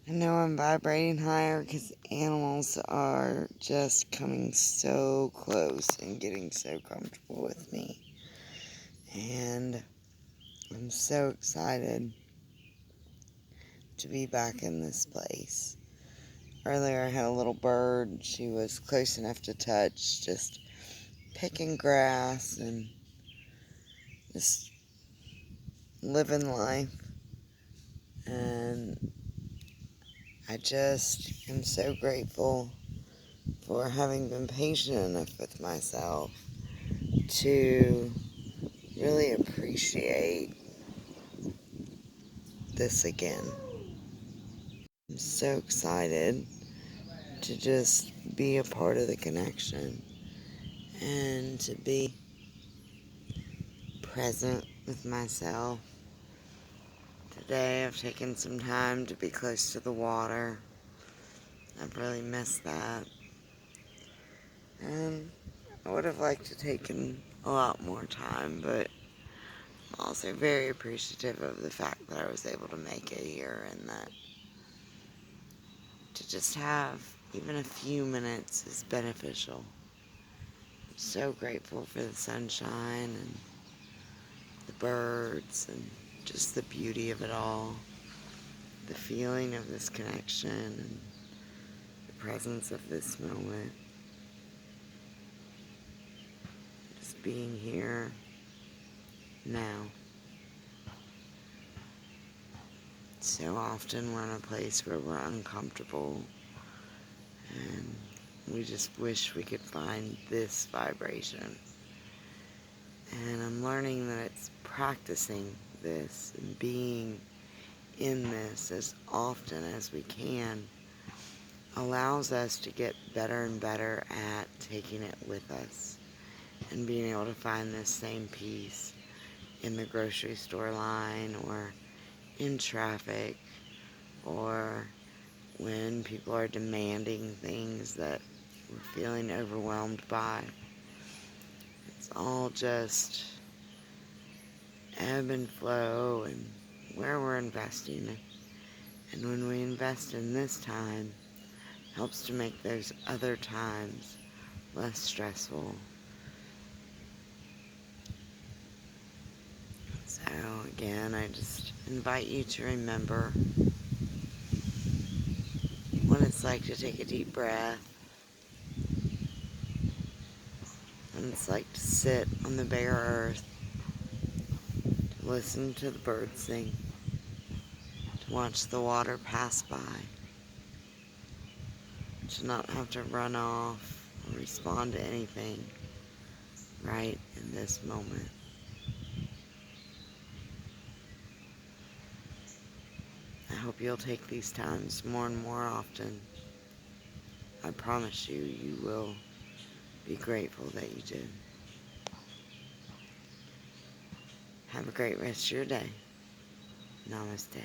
I know I'm vibrating higher because animals are just coming so close and getting so comfortable with me. And I'm so excited to be back in this place. Earlier I had a little bird. She was close enough to touch, just picking grass and just living life. And I just am so grateful for having been patient enough with myself to really appreciate this again. I'm so excited to just be a part of the connection and to be present with myself. Today I've taken some time to be close to the water. I've really missed that. And I would have liked to take a lot more time, but I'm also very appreciative of the fact that I was able to make it here and that to just have even a few minutes is beneficial. I'm so grateful for the sunshine and the birds and just the beauty of it all, the feeling of this connection and the presence of this moment, just being here now. So often we're in a place where we're uncomfortable and we just wish we could find this vibration. And I'm learning that it's practicing this and being in this as often as we can allows us to get better and better at taking it with us and being able to find this same peace in the grocery store line or in traffic or when people are demanding things that we're feeling overwhelmed by. It's all just ebb and flow and where we're investing. And when we invest in this time, it helps to make those other times less stressful. So again, I just invite you to remember what it's like to take a deep breath, what it's like to sit on the bare earth, to listen to the birds sing, to watch the water pass by, to not have to run off or respond to anything right in this moment. I hope you'll take these times more and more often. I promise you, you will be grateful that you did. Have a great rest of your day. Namaste.